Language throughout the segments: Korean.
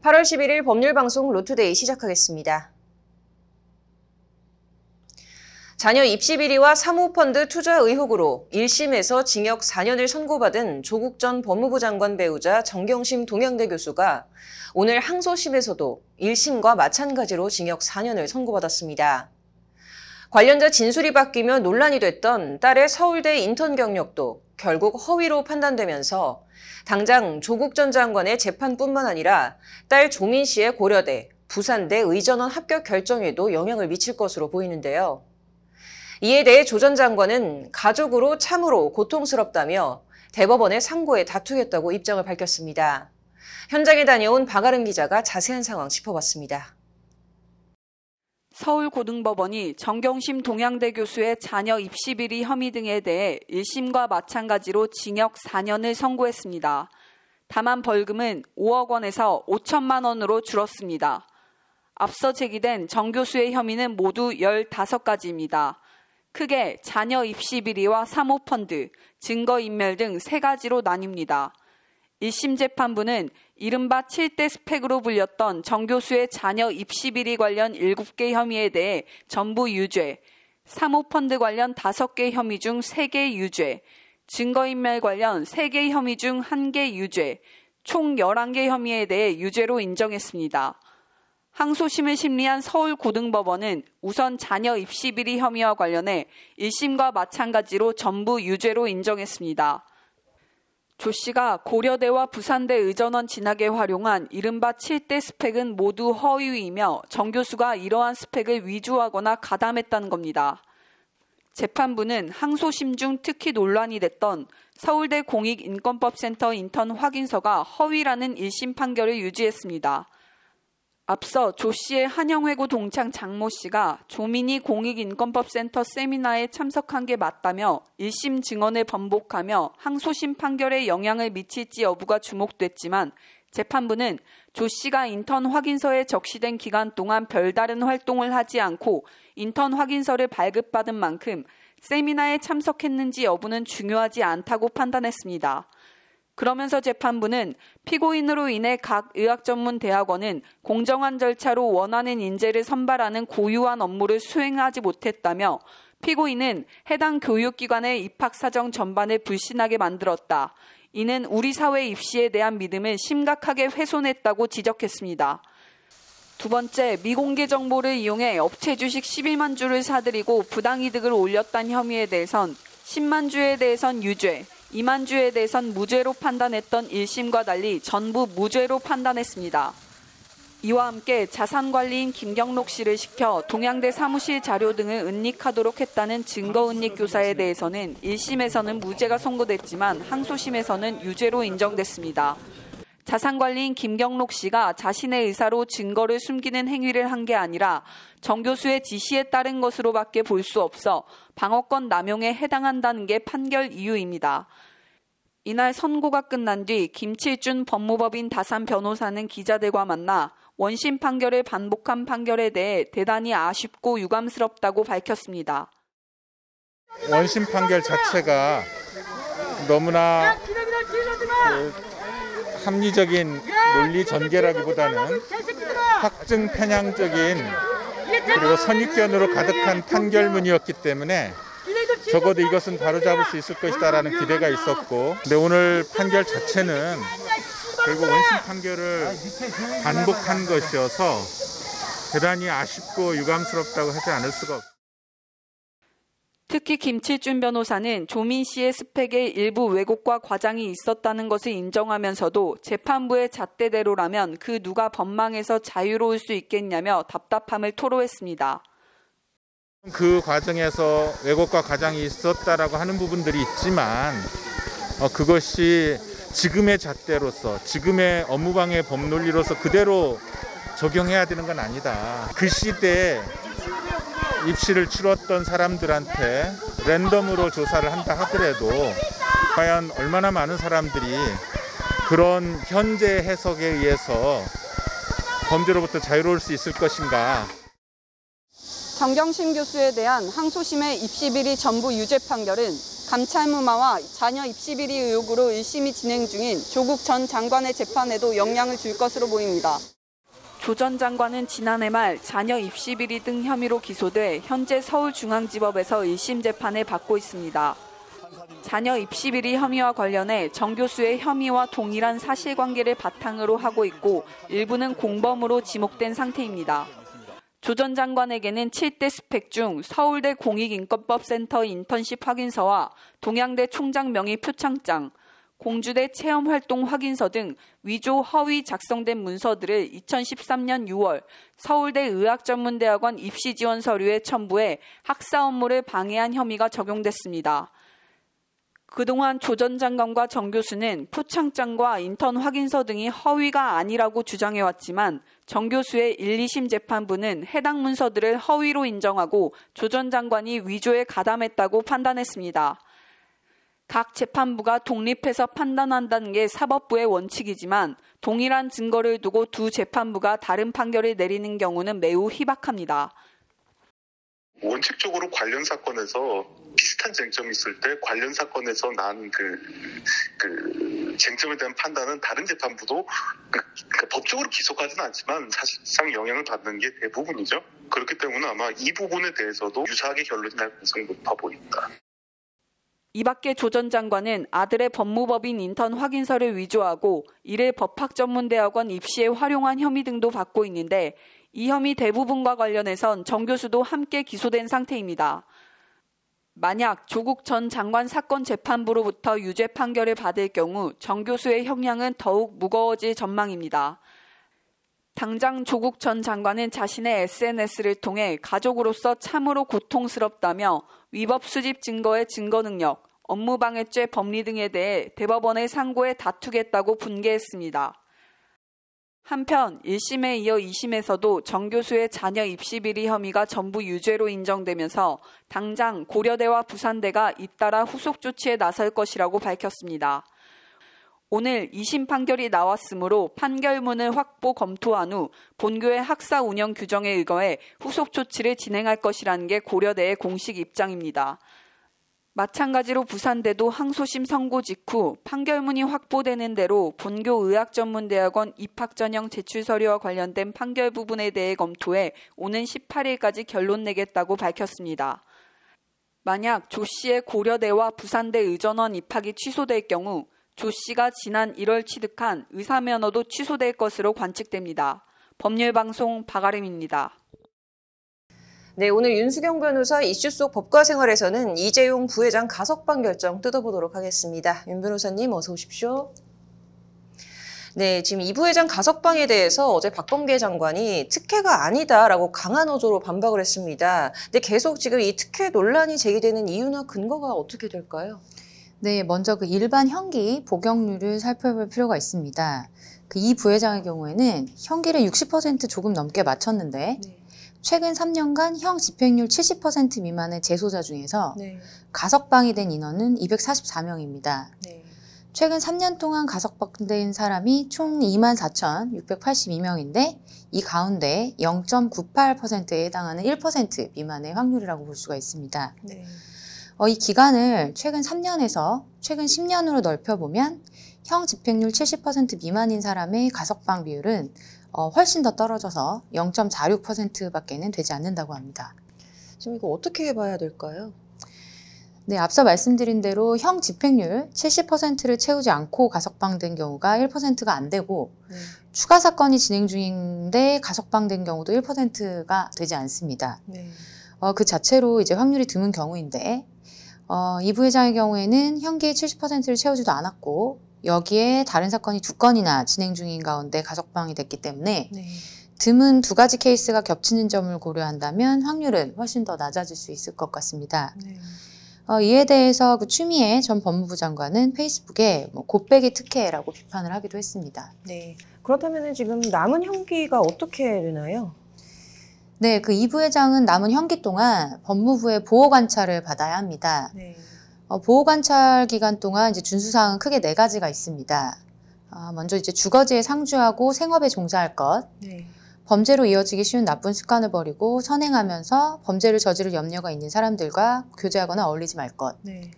8월 11일 법률방송 로투데이 시작하겠습니다. 자녀 입시 비리와 사모펀드 투자 의혹으로 1심에서 징역 4년을 선고받은 조국 전 법무부 장관 배우자 정경심 동양대 교수가 오늘 항소심에서도 1심과 마찬가지로 징역 4년을 선고받았습니다. 관련자 진술이 바뀌며 논란이 됐던 딸의 서울대 인턴 경력도 결국 허위로 판단되면서 당장 조국 전 장관의 재판뿐만 아니라 딸 조민 씨의 고려대, 부산대 의전원 합격 결정에도 영향을 미칠 것으로 보이는데요. 이에 대해 조 전 장관은 가족으로 참으로 고통스럽다며 대법원의 상고에 다투겠다고 입장을 밝혔습니다. 현장에 다녀온 박아름 기자가 자세한 상황 짚어봤습니다. 서울고등법원이 정경심 동양대 교수의 자녀 입시 비리 혐의 등에 대해 1심과 마찬가지로 징역 4년을 선고했습니다. 다만 벌금은 5억 원에서 5천만 원으로 줄었습니다. 앞서 제기된 정 교수의 혐의는 모두 15가지입니다. 크게 자녀 입시 비리와 사모펀드, 증거인멸 등 3가지로 나뉩니다. 1심 재판부는 이른바 7대 스펙으로 불렸던 정 교수의 자녀 입시 비리 관련 7개 혐의에 대해 전부 유죄, 사모펀드 관련 5개 혐의 중 3개 유죄, 증거인멸 관련 3개 혐의 중 1개 유죄, 총 11개 혐의에 대해 유죄로 인정했습니다. 항소심을 심리한 서울고등법원은 우선 자녀 입시 비리 혐의와 관련해 1심과 마찬가지로 전부 유죄로 인정했습니다. 조 씨가 고려대와 부산대 의전원 진학에 활용한 이른바 7대 스펙은 모두 허위이며 정 교수가 이러한 스펙을 위조하거나 가담했다는 겁니다. 재판부는 항소심 중 특히 논란이 됐던 서울대 공익인권법센터 인턴 확인서가 허위라는 1심 판결을 유지했습니다. 앞서 조 씨의 한영회고 동창 장모 씨가 조민이 공익인권법센터 세미나에 참석한 게 맞다며 1심 증언을 번복하며 항소심 판결에 영향을 미칠지 여부가 주목됐지만 재판부는 조 씨가 인턴 확인서에 적시된 기간 동안 별다른 활동을 하지 않고 인턴 확인서를 발급받은 만큼 세미나에 참석했는지 여부는 중요하지 않다고 판단했습니다. 그러면서 재판부는 피고인으로 인해 각 의학전문대학원은 공정한 절차로 원하는 인재를 선발하는 고유한 업무를 수행하지 못했다며 피고인은 해당 교육기관의 입학사정 전반을 불신하게 만들었다. 이는 우리 사회 입시에 대한 믿음을 심각하게 훼손했다고 지적했습니다. 두 번째, 미공개 정보를 이용해 업체 주식 11만 주를 사들이고 부당이득을 올렸다는 혐의에 대해선 10만 주에 대해선 유죄, 2만 주에 대해선 무죄로 판단했던 1심과 달리 전부 무죄로 판단했습니다. 이와 함께 자산관리인 김경록 씨를 시켜 동양대 사무실 자료 등을 은닉하도록 했다는 증거은닉 교사에 대해서는 1심에서는 무죄가 선고됐지만 항소심에서는 유죄로 인정됐습니다. 자산관리인 김경록 씨가 자신의 의사로 증거를 숨기는 행위를 한 게 아니라 정 교수의 지시에 따른 것으로밖에 볼 수 없어 방어권 남용에 해당한다는 게 판결 이유입니다. 이날 선고가 끝난 뒤 김칠준 법무법인 다산 변호사는 기자들과 만나 원심 판결을 반복한 판결에 대해 대단히 아쉽고 유감스럽다고 밝혔습니다. 원심 판결 자체가 너무나 합리적인 논리 전개라기보다는 확증 편향적인 그리고 선입견으로 가득한 판결문이었기 때문에 적어도 이것은 바로잡을 수 있을 것이다라는 기대가 있었고, 근데 오늘 판결 자체는 결국 원심 판결을 반복한 것이어서 대단히 아쉽고 유감스럽다고 하지 않을 수가 없습니다. 특히 김칠준 변호사는 조민 씨의 스펙에 일부 왜곡과 과장이 있었다는 것을 인정하면서도 재판부의 잣대대로라면 그 누가 법망에서 자유로울 수 있겠냐며 답답함을 토로했습니다. 그 과정에서 왜곡과 과장이 있었다라고 하는 부분들이 있지만 그것이 지금의 잣대로서 지금의 업무방해 법논리로서 그대로 적용해야 되는 건 아니다. 그 시대에 입시를 치렀던 사람들한테 랜덤으로 조사를 한다 하더라도 과연 얼마나 많은 사람들이 그런 현재 해석에 의해서 범죄로부터 자유로울 수 있을 것인가. 정경심 교수에 대한 항소심의 입시비리 전부 유죄 판결은 감찰무마와 자녀 입시비리 의혹으로 1심이 진행 중인 조국 전 장관의 재판에도 영향을 줄 것으로 보입니다. 조 전 장관은 지난해 말 자녀 입시 비리 등 혐의로 기소돼 현재 서울중앙지법에서 1심 재판을 받고 있습니다. 자녀 입시 비리 혐의와 관련해 정 교수의 혐의와 동일한 사실관계를 바탕으로 하고 있고 일부는 공범으로 지목된 상태입니다. 조 전 장관에게는 7대 스펙 중 서울대 공익인권법센터 인턴십 확인서와 동양대 총장 명의 표창장, 공주대 체험활동 확인서 등 위조 허위 작성된 문서들을 2013년 6월 서울대 의학전문대학원 입시 지원 서류에 첨부해 학사 업무를 방해한 혐의가 적용됐습니다. 그동안 조 전 장관과 정 교수는 표창장과 인턴 확인서 등이 허위가 아니라고 주장해왔지만 정 교수의 1, 2심 재판부는 해당 문서들을 허위로 인정하고 조 전 장관이 위조에 가담했다고 판단했습니다. 각 재판부가 독립해서 판단한다는 게 사법부의 원칙이지만 동일한 증거를 두고 두 재판부가 다른 판결을 내리는 경우는 매우 희박합니다. 원칙적으로 관련 사건에서 비슷한 쟁점이 있을 때 관련 사건에서 난 그 쟁점에 대한 판단은 다른 재판부도 법적으로 기소하지는 않지만 사실상 영향을 받는 게 대부분이죠. 그렇기 때문에 아마 이 부분에 대해서도 유사하게 결론이 날 가능성이 높아 보인다. 이 밖에 조 전 장관은 아들의 법무법인 인턴 확인서를 위조하고 이를 법학전문대학원 입시에 활용한 혐의 등도 받고 있는데 이 혐의 대부분과 관련해선 정 교수도 함께 기소된 상태입니다. 만약 조국 전 장관 사건 재판부로부터 유죄 판결을 받을 경우 정 교수의 형량은 더욱 무거워질 전망입니다. 당장 조국 전 장관은 자신의 SNS를 통해 가족으로서 참으로 고통스럽다며 위법 수집 증거의 증거 능력, 업무방해죄 법리 등에 대해 대법원에 상고해 다투겠다고 분개했습니다. 한편 1심에 이어 2심에서도 정 교수의 자녀 입시 비리 혐의가 전부 유죄로 인정되면서 당장 고려대와 부산대가 잇따라 후속 조치에 나설 것이라고 밝혔습니다. 오늘 2심 판결이 나왔으므로 판결문을 확보 검토한 후 본교의 학사 운영 규정에 의거해 후속 조치를 진행할 것이라는 게 고려대의 공식 입장입니다. 마찬가지로 부산대도 항소심 선고 직후 판결문이 확보되는 대로 본교 의학전문대학원 입학전형 제출 서류와 관련된 판결 부분에 대해 검토해 오는 18일까지 결론 내겠다고 밝혔습니다. 만약 조 씨의 고려대와 부산대 의전원 입학이 취소될 경우 조 씨가 지난 1월 취득한 의사면허도 취소될 것으로 관측됩니다. 법률방송 박아름입니다. 네, 오늘 윤수경 변호사 이슈 속 법과 생활에서는 이재용 부회장 가석방 결정 뜯어보도록 하겠습니다. 윤 변호사님 어서 오십시오. 네, 지금 이 부회장 가석방에 대해서 어제 박범계 장관이 특혜가 아니다라고 강한 어조로 반박을 했습니다. 근데 계속 지금 이 특혜 논란이 제기되는 이유나 근거가 어떻게 될까요? 네, 먼저 그 일반 형기 복용률을 살펴볼 필요가 있습니다. 그 이 부회장의 경우에는 형기를 60% 조금 넘게 맞췄는데 네. 최근 3년간 형 집행률 70% 미만의 재소자 중에서 네. 가석방이 된 인원은 244명입니다. 네. 최근 3년 동안 가석방된 사람이 총 24,682명인데 이 가운데 0.98%에 해당하는 1% 미만의 확률이라고 볼 수가 있습니다. 네. 이 기간을 최근 3년에서 최근 10년으로 넓혀보면 형 집행률 70% 미만인 사람의 가석방 비율은 훨씬 더 떨어져서 0.46%밖에는 되지 않는다고 합니다. 지금 이거 어떻게 봐야 될까요? 네, 앞서 말씀드린 대로 형 집행률 70%를 채우지 않고 가석방된 경우가 1%가 안 되고 네. 추가 사건이 진행 중인데 가석방된 경우도 1%가 되지 않습니다. 네. 그 자체로 이제 확률이 드문 경우인데 이 부회장의 경우에는 형기의 70%를 채우지도 않았고 여기에 다른 사건이 2건이나 진행 중인 가운데 가석방이 됐기 때문에 네. 드문 두 가지 케이스가 겹치는 점을 고려한다면 확률은 훨씬 더 낮아질 수 있을 것 같습니다. 네. 이에 대해서 그 추미애 전 법무부 장관은 페이스북에 곱빼기 특혜라고 비판을 하기도 했습니다. 네. 그렇다면 지금 남은 형기가 어떻게 되나요? 네, 그 이 부회장은 남은 형기 동안 법무부의 보호 관찰을 받아야 합니다. 네. 보호 관찰 기간 동안 이제 준수사항은 크게 4가지가 있습니다. 먼저 이제 주거지에 상주하고 생업에 종사할 것, 네. 범죄로 이어지기 쉬운 나쁜 습관을 버리고 선행하면서 범죄를 저지를 염려가 있는 사람들과 교제하거나 어울리지 말 것, 네.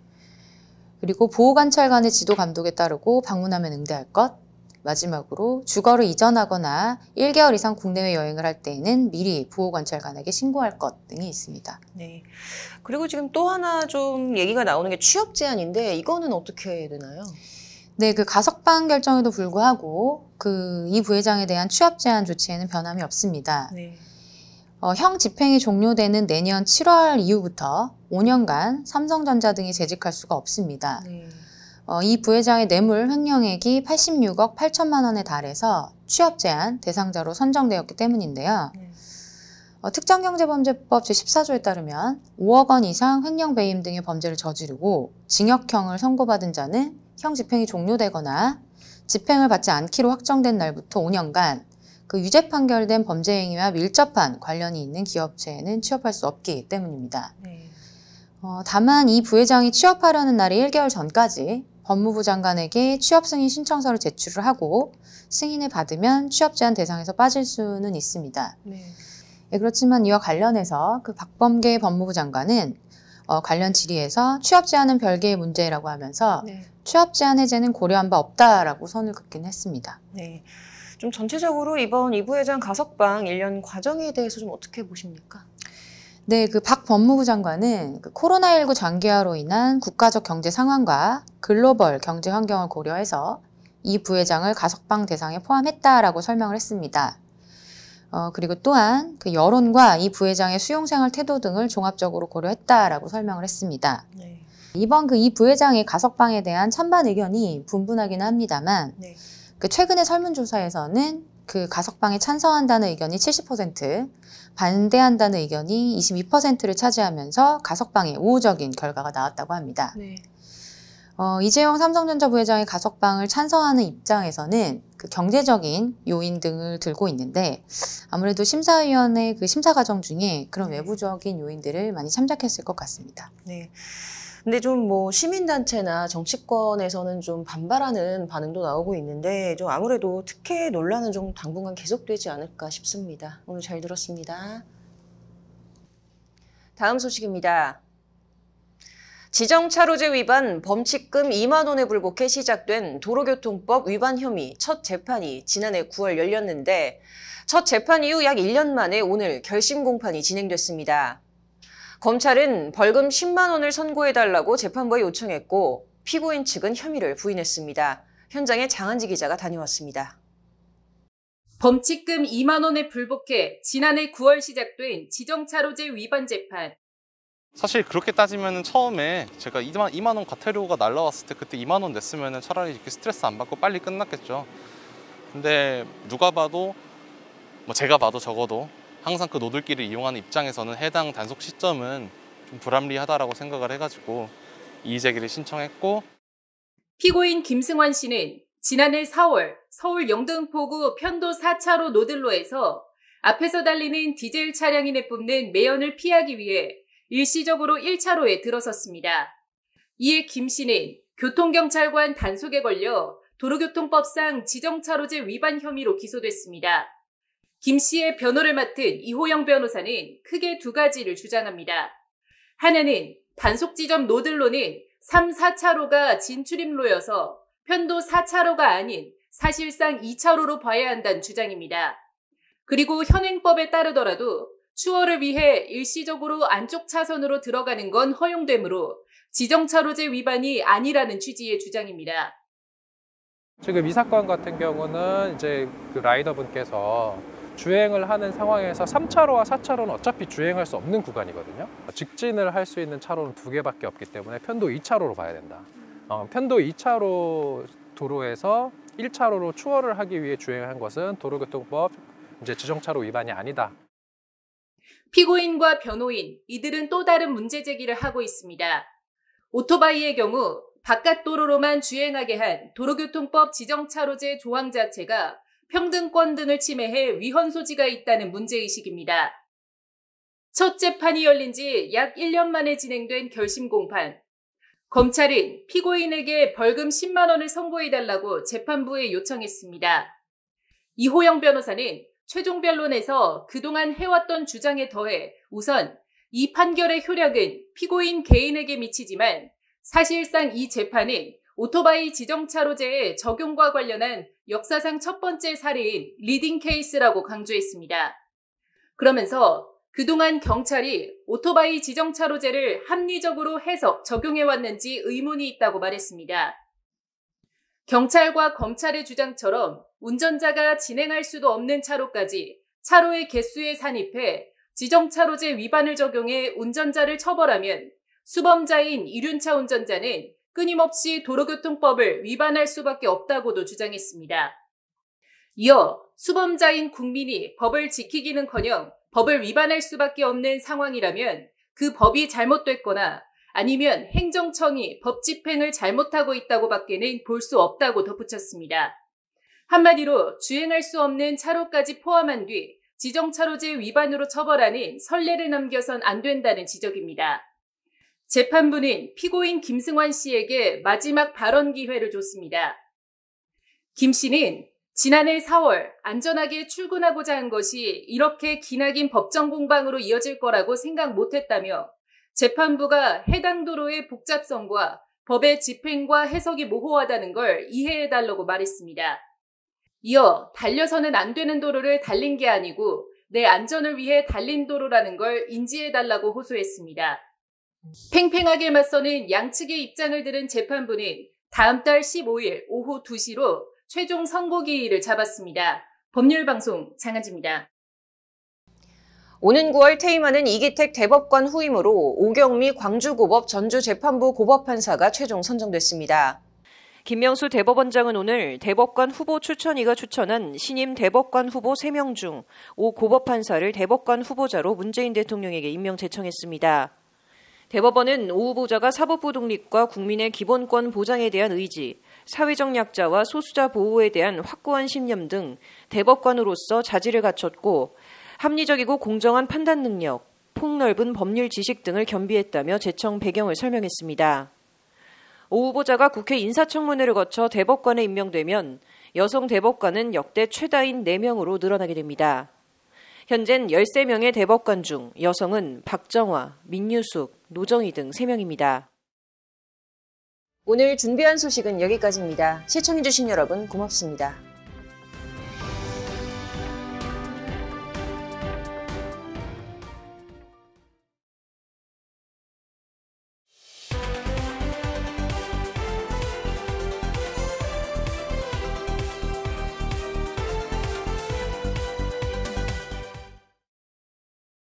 그리고 보호 관찰관의 지도 감독에 따르고 방문하면 응대할 것, 마지막으로 주거를 이전하거나 1개월 이상 국내외 여행을 할 때에는 미리 보호관찰관에게 신고할 것 등이 있습니다. 네. 그리고 지금 또 하나 좀 얘기가 나오는 게 취업 제한인데 이거는 어떻게 되나요? 네, 그 가석방 결정에도 불구하고 이 부회장에 대한 취업 제한 조치에는 변함이 없습니다. 네. 형 집행이 종료되는 내년 7월 이후부터 5년간 삼성전자 등이 재직할 수가 없습니다. 네. 이 부회장의 뇌물 횡령액이 86억 8천만 원에 달해서 취업 제한 대상자로 선정되었기 때문인데요. 네. 특정경제범죄법 제14조에 따르면 5억 원 이상 횡령 배임 등의 범죄를 저지르고 징역형을 선고받은 자는 형 집행이 종료되거나 집행을 받지 않기로 확정된 날부터 5년간 그 유죄 판결된 범죄 행위와 밀접한 관련이 있는 기업체에는 취업할 수 없기 때문입니다. 네. 다만 이 부회장이 취업하려는 날이 1개월 전까지 법무부 장관에게 취업 승인 신청서를 제출을 하고 승인을 받으면 취업 제한 대상에서 빠질 수는 있습니다. 네. 그렇지만 이와 관련해서 그 박범계 법무부 장관은 관련 질의에서 취업 제한은 별개의 문제라고 하면서 네. 취업 제한 해제는 고려한 바 없다라고 선을 긋긴 했습니다. 네. 좀 전체적으로 이번 이 부회장 가석방 1년 과정에 대해서 좀 어떻게 보십니까? 네, 그 박 법무부 장관은 그 코로나19 장기화로 인한 국가적 경제 상황과 글로벌 경제 환경을 고려해서 이 부회장을 가석방 대상에 포함했다라고 설명을 했습니다. 그리고 또한 그 여론과 이 부회장의 수용생활 태도 등을 종합적으로 고려했다라고 설명을 했습니다. 네. 이번 이 부회장의 가석방에 대한 찬반 의견이 분분하기는 합니다만 네. 그 최근의 설문조사에서는 그 가석방에 찬성한다는 의견이 70%, 반대한다는 의견이 22%를 차지하면서 가석방에 우호적인 결과가 나왔다고 합니다. 네. 이재용 삼성전자 부회장의 가석방을 찬성하는 입장에서는 그 경제적인 요인 등을 들고 있는데 아무래도 심사위원회 그 심사 과정 중에 그런 외부적인 요인들을 많이 참작했을 것 같습니다. 네. 근데 좀 뭐 시민단체나 정치권에서는 좀 반발하는 반응도 나오고 있는데 좀 아무래도 특혜 논란은 좀 당분간 계속되지 않을까 싶습니다. 오늘 잘 들었습니다. 다음 소식입니다. 지정차로제 위반 범칙금 2만 원에 불복해 시작된 도로교통법 위반 혐의 첫 재판이 지난해 9월 열렸는데 첫 재판 이후 약 1년 만에 오늘 결심 공판이 진행됐습니다. 검찰은 벌금 10만 원을 선고해달라고 재판부에 요청했고 피고인 측은 혐의를 부인했습니다. 현장에 장한지 기자가 다녀왔습니다. 범칙금 2만 원에 불복해 지난해 9월 시작된 지정차로제 위반 재판. 사실 그렇게 따지면 처음에 제가 2만 원 과태료가 날라왔을 때 그때 2만 원 냈으면 차라리 이렇게 스트레스 안 받고 빨리 끝났겠죠. 근데 누가 봐도 제가 봐도 적어도 항상 그 노들길을 이용하는 입장에서는 해당 단속 시점은 좀 불합리하다라고 생각을 해가지고 이의 제기를 신청했고 피고인 김승환 씨는 지난해 4월 서울 영등포구 편도 4차로 노들로에서 앞에서 달리는 디젤 차량이 내뿜는 매연을 피하기 위해 일시적으로 1차로에 들어섰습니다. 이에 김 씨는 교통경찰관 단속에 걸려 도로교통법상 지정차로제 위반 혐의로 기소됐습니다. 김 씨의 변호를 맡은 이호영 변호사는 크게 두 가지를 주장합니다. 하나는 단속 지점 노들로는 3, 4차로가 진출입로여서 편도 4차로가 아닌 사실상 2차로로 봐야 한다는 주장입니다. 그리고 현행법에 따르더라도 추월을 위해 일시적으로 안쪽 차선으로 들어가는 건 허용되므로 지정차로제 위반이 아니라는 취지의 주장입니다. 지금 이 사건 같은 경우는 이제 그 라이더분께서 주행을 하는 상황에서 3차로와 4차로는 어차피 주행할 수 없는 구간이거든요. 직진을 할 수 있는 차로는 2개밖에 없기 때문에 편도 2차로로 봐야 된다. 편도 2차로 도로에서 1차로로 추월을 하기 위해 주행한 것은 도로교통법 이제 지정차로 위반이 아니다. 피고인과 변호인, 이들은 또 다른 문제 제기를 하고 있습니다. 오토바이의 경우 바깥 도로로만 주행하게 한 도로교통법 지정차로제 조항 자체가 평등권 등을 침해해 위헌 소지가 있다는 문제의식입니다. 첫 재판이 열린 지 약 1년 만에 진행된 결심 공판. 검찰은 피고인에게 벌금 10만 원을 선고해달라고 재판부에 요청했습니다. 이호영 변호사는 최종 변론에서 그동안 해왔던 주장에 더해 우선 이 판결의 효력은 피고인 개인에게 미치지만 사실상 이 재판은 오토바이 지정차로제의 적용과 관련한 역사상 첫 번째 사례인 리딩 케이스라고 강조했습니다. 그러면서 그동안 경찰이 오토바이 지정차로제를 합리적으로 해석, 적용해왔는지 의문이 있다고 말했습니다. 경찰과 검찰의 주장처럼 운전자가 진행할 수도 없는 차로까지 차로의 개수에 산입해 지정차로제 위반을 적용해 운전자를 처벌하면 수범자인 이륜차 운전자는 끊임없이 도로교통법을 위반할 수밖에 없다고도 주장했습니다. 이어 수범자인 국민이 법을 지키기는커녕 법을 위반할 수밖에 없는 상황이라면 그 법이 잘못됐거나 아니면 행정청이 법 집행을 잘못하고 있다고 밖에는 볼 수 없다고 덧붙였습니다. 한마디로 주행할 수 없는 차로까지 포함한 뒤 지정차로제 위반으로 처벌하는 선례를 넘겨선 안 된다는 지적입니다. 재판부는 피고인 김승환 씨에게 마지막 발언 기회를 줬습니다. 김 씨는 지난해 4월 안전하게 출근하고자 한 것이 이렇게 기나긴 법정 공방으로 이어질 거라고 생각 못했다며 재판부가 해당 도로의 복잡성과 법의 집행과 해석이 모호하다는 걸 이해해달라고 말했습니다. 이어 달려서는 안 되는 도로를 달린 게 아니고 내 안전을 위해 달린 도로라는 걸 인지해달라고 호소했습니다. 팽팽하게 맞서는 양측의 입장을 들은 재판부는 다음 달 15일 오후 2시로 최종 선고기일을 잡았습니다. 법률방송 장한지입니다. 오는 9월 퇴임하는 이기택 대법관 후임으로 오경미 광주고법 전주재판부 고법판사가 최종 선정됐습니다. 김명수 대법원장은 오늘 대법관 후보 추천위가 추천한 신임 대법관 후보 3명 중 오 고법판사를 대법관 후보자로 문재인 대통령에게 임명 제청했습니다. 대법원은 오 후보자가 사법부 독립과 국민의 기본권 보장에 대한 의지, 사회적 약자와 소수자 보호에 대한 확고한 신념 등 대법관으로서 자질을 갖췄고 합리적이고 공정한 판단 능력, 폭넓은 법률 지식 등을 겸비했다며 제청 배경을 설명했습니다. 오 후보자가 국회 인사청문회를 거쳐 대법관에 임명되면 여성 대법관은 역대 최다인 4명으로 늘어나게 됩니다. 현재는 13명의 대법관 중 여성은 박정화, 민유숙, 노정희 등 3명입니다. 오늘 준비한 소식은 여기까지입니다. 시청해주신 여러분 고맙습니다.